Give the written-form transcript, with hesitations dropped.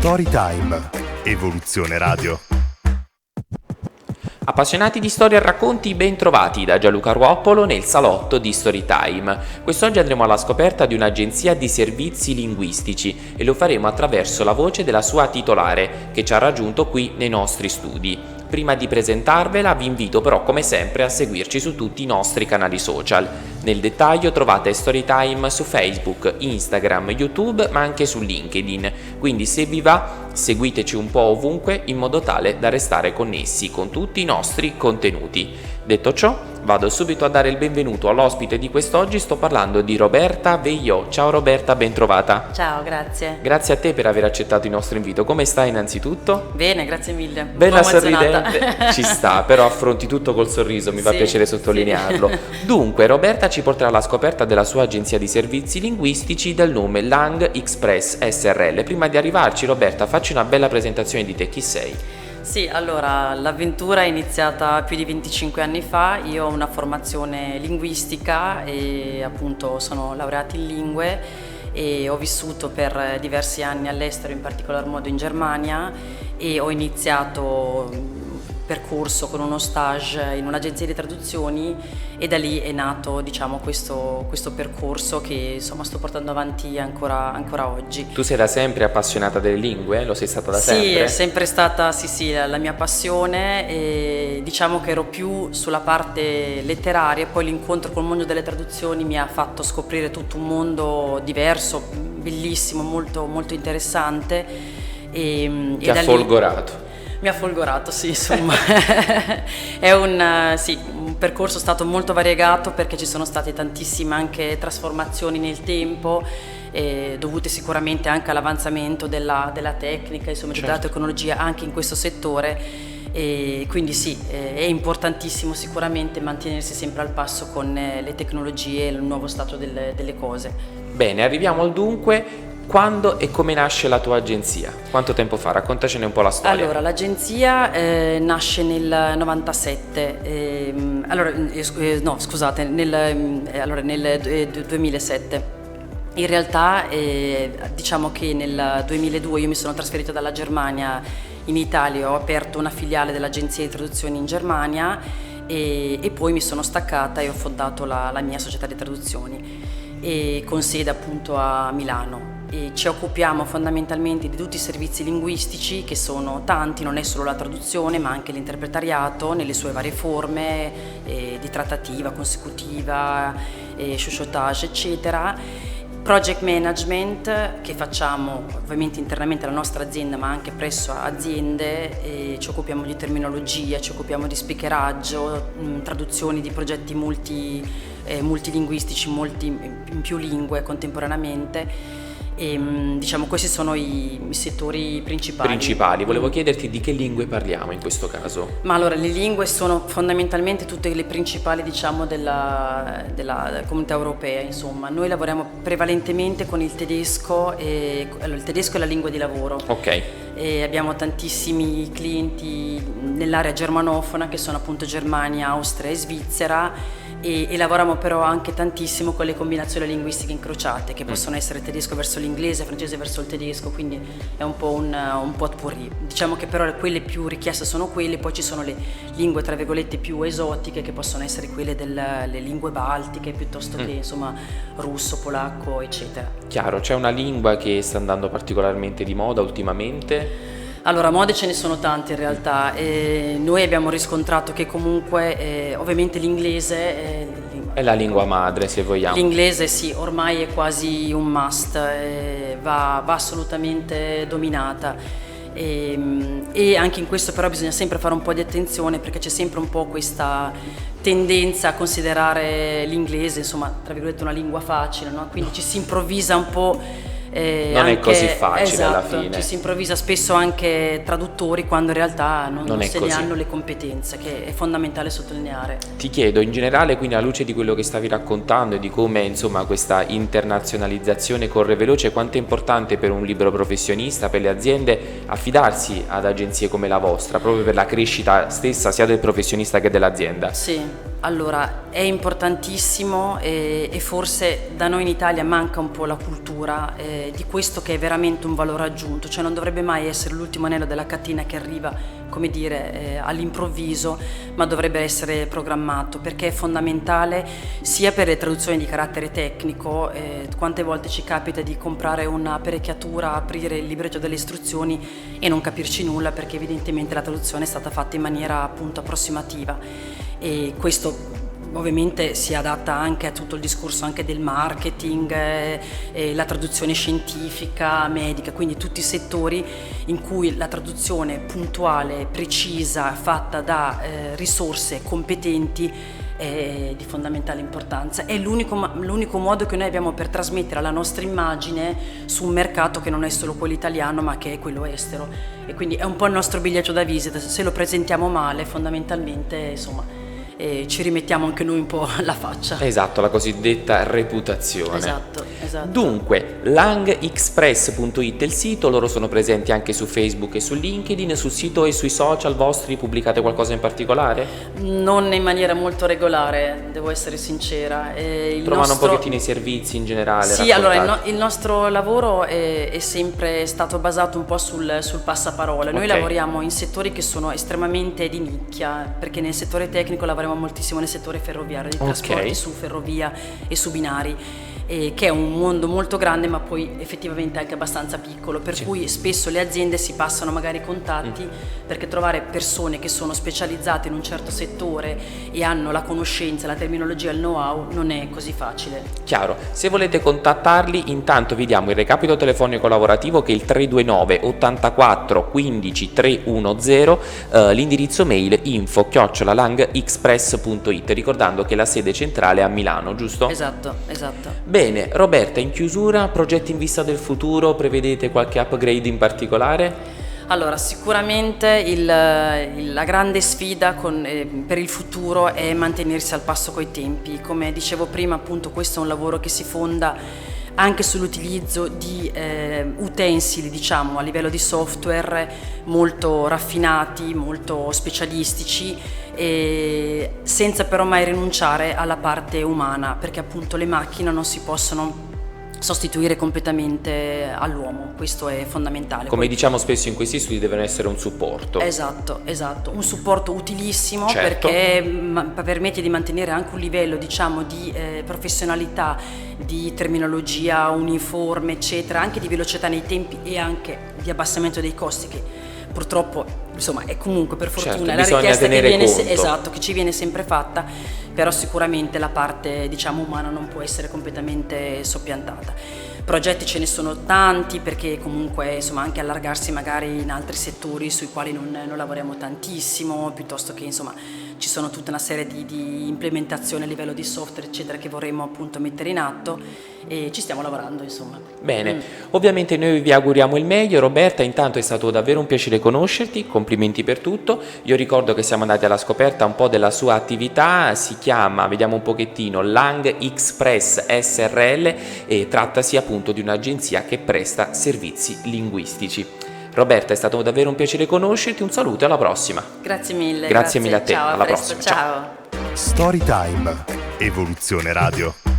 Storytime. Evoluzione Radio. Appassionati di storia e racconti, ben trovati da Gianluca Ruoppolo nel salotto di Storytime. Quest'oggi andremo alla scoperta di un'agenzia di servizi linguistici e lo faremo attraverso la voce della sua titolare, che ci ha raggiunto qui nei nostri studi. Prima di presentarvela vi invito però come sempre a seguirci su tutti i nostri canali social. Nel dettaglio trovate Storytime su Facebook, Instagram, YouTube ma anche su LinkedIn, quindi se vi va seguiteci un po' ovunque in modo tale da restare connessi con tutti i nostri contenuti. Detto ciò, vado subito a dare il benvenuto all'ospite di quest'oggi, sto parlando di Roberta Veiò. Ciao Roberta, ben trovata. Ciao, grazie. Grazie a te per aver accettato il nostro invito. Come stai innanzitutto? Bene, grazie mille. Bella sorridente, ci sta, però affronti tutto col sorriso, mi fa piacere sottolinearlo. Sì. Dunque, Roberta ci porterà alla scoperta della sua agenzia di servizi linguistici dal nome Lang Express SRL. Prima di arrivarci, Roberta, facci una bella presentazione di te, chi sei? Sì, allora, l'avventura è iniziata più di 25 anni fa. Io ho una formazione linguistica e appunto sono laureata in lingue e ho vissuto per diversi anni all'estero, in particolar modo in Germania, e ho iniziato percorso con uno stage in un'agenzia di traduzioni e da lì è nato, diciamo, questo percorso che insomma sto portando avanti ancora oggi. Tu sei da sempre appassionata delle lingue? Lo sei stata da sempre? Sì, è sempre stata la mia passione e diciamo che ero più sulla parte letteraria, poi l'incontro col mondo delle traduzioni mi ha fatto scoprire tutto un mondo diverso, bellissimo, molto, molto interessante. Ti ha folgorato? Mi ha folgorato, sì, insomma. È un percorso stato molto variegato perché ci sono state tantissime anche trasformazioni nel tempo, dovute sicuramente anche all'avanzamento della tecnica, insomma, della tecnologia anche in questo settore. E quindi sì, è importantissimo sicuramente mantenersi sempre al passo con le tecnologie e il nuovo stato delle cose. Bene, arriviamo al dunque. Quando e come nasce la tua agenzia? Quanto tempo fa? Raccontacene un po' la storia. Allora, l'agenzia nasce nel 97, nel 2007. In realtà diciamo che nel 2002 io mi sono trasferita dalla Germania in Italia, ho aperto una filiale dell'agenzia di traduzioni in Germania e poi mi sono staccata e ho fondato la mia società di traduzioni con sede appunto a Milano. E ci occupiamo fondamentalmente di tutti i servizi linguistici, che sono tanti, non è solo la traduzione ma anche l'interpretariato nelle sue varie forme di trattativa, consecutiva, chuchotage eccetera, project management che facciamo ovviamente internamente alla nostra azienda ma anche presso aziende, ci occupiamo di terminologia, ci occupiamo di speakeraggio, traduzioni di progetti multilinguistici, in più lingue contemporaneamente. E, diciamo questi sono i settori principali. Volevo chiederti di che lingue parliamo in questo caso. Ma allora le lingue sono fondamentalmente tutte le principali, diciamo, della comunità europea, insomma. Noi lavoriamo prevalentemente con il tedesco il tedesco è la lingua di lavoro. Ok. E abbiamo tantissimi clienti nell'area germanofona che sono appunto Germania, Austria e Svizzera. E lavoriamo però anche tantissimo con le combinazioni linguistiche incrociate che possono essere tedesco verso l'inglese, francese verso il tedesco, quindi è un po' un potpourri. Diciamo che però quelle più richieste sono quelle, poi ci sono le lingue tra virgolette più esotiche che possono essere quelle delle lingue baltiche piuttosto che insomma russo, polacco eccetera. Chiaro, c'è una lingua che sta andando particolarmente di moda ultimamente? Allora, mode ce ne sono tante in realtà, noi abbiamo riscontrato che comunque ovviamente l'inglese è la lingua madre, se vogliamo. L'inglese sì, ormai è quasi un must, va assolutamente dominata e anche in questo però bisogna sempre fare un po' di attenzione perché c'è sempre un po' questa tendenza a considerare l'inglese, insomma, tra virgolette una lingua facile, no? Quindi ci si improvvisa un po'. Non è così facile alla fine. Ci si improvvisa spesso anche traduttori quando in realtà non se ne così. hanno le competenze, che è fondamentale sottolineare. Ti chiedo in generale, quindi alla luce di quello che stavi raccontando e di come insomma questa internazionalizzazione corre veloce, quanto è importante per un libero professionista, per le aziende, affidarsi ad agenzie come la vostra, proprio per la crescita stessa sia del professionista che dell'azienda? Sì. Allora, è importantissimo e forse da noi in Italia manca un po' la cultura di questo che è veramente un valore aggiunto, cioè non dovrebbe mai essere l'ultimo anello della catena che arriva, come dire, all'improvviso, ma dovrebbe essere programmato, perché è fondamentale sia per le traduzioni di carattere tecnico, quante volte ci capita di comprare un'apparecchiatura, aprire il libretto delle istruzioni e non capirci nulla perché evidentemente la traduzione è stata fatta in maniera appunto approssimativa. E questo ovviamente si adatta anche a tutto il discorso anche del marketing, la traduzione scientifica, medica, quindi tutti i settori in cui la traduzione puntuale, precisa, fatta da risorse competenti è di fondamentale importanza. È l'unico modo che noi abbiamo per trasmettere la nostra immagine su un mercato che non è solo quello italiano ma che è quello estero, e quindi è un po' il nostro biglietto da visita. Se lo presentiamo male fondamentalmente insomma ci rimettiamo anche noi un po' la faccia. Esatto, la cosiddetta reputazione. Esatto. Dunque, langexpress.it è il sito, loro sono presenti anche su Facebook e su LinkedIn. Sul sito e sui social vostri pubblicate qualcosa in particolare? Non in maniera molto regolare, devo essere sincera. Trovano un pochettino i servizi in generale? Sì, raccontate. allora il nostro lavoro è sempre stato basato un po' sul passaparola. Noi lavoriamo in settori che sono estremamente di nicchia, perché nel settore tecnico lavoriamo moltissimo nel settore ferroviario, di trasporti su ferrovia e su binari, che è un mondo molto grande ma poi effettivamente anche abbastanza piccolo, per cui spesso le aziende si passano magari contatti perché trovare persone che sono specializzate in un certo settore e hanno la conoscenza, la terminologia, il know-how non è così facile. Chiaro, se volete contattarli intanto vi diamo il recapito telefonico lavorativo che è il 329 84 15 310, l'indirizzo mail info@langexpress.it, ricordando che la sede centrale è a Milano, giusto? Esatto. Bene, Roberta, in chiusura, progetti in vista del futuro, prevedete qualche upgrade in particolare? Allora, sicuramente la grande sfida per il futuro è mantenersi al passo coi tempi. Come dicevo prima, appunto, questo è un lavoro che si fonda anche sull'utilizzo di utensili, diciamo, a livello di software molto raffinati, molto specialistici, senza però mai rinunciare alla parte umana, perché appunto le macchine non si possono sostituire completamente all'uomo, questo è fondamentale. Come diciamo spesso in questi studi, devono essere un supporto. Esatto, un supporto utilissimo, certo, perché permette di mantenere anche un livello, diciamo, di professionalità, di terminologia uniforme, eccetera, anche di velocità nei tempi e anche di abbassamento dei costi, che purtroppo insomma è comunque, per fortuna, la richiesta che ci viene sempre fatta, però sicuramente la parte, diciamo, umana non può essere completamente soppiantata. Progetti ce ne sono tanti, perché comunque insomma anche allargarsi magari in altri settori sui quali non lavoriamo tantissimo, piuttosto che insomma ci sono tutta una serie di implementazioni a livello di software eccetera che vorremmo appunto mettere in atto, e ci stiamo lavorando insomma. Bene, ovviamente noi vi auguriamo il meglio. Roberta, intanto è stato davvero un piacere conoscerti, complimenti per tutto. Io ricordo che siamo andati alla scoperta un po' della sua attività, si chiama, vediamo un pochettino, Langexpress SRL, e trattasi appunto di un'agenzia che presta servizi linguistici. Roberta, è stato davvero un piacere conoscerti, un saluto e alla prossima. Grazie mille. Grazie mille a te, ciao, alla presto, prossima. ciao. Storytime, Evoluzione Radio.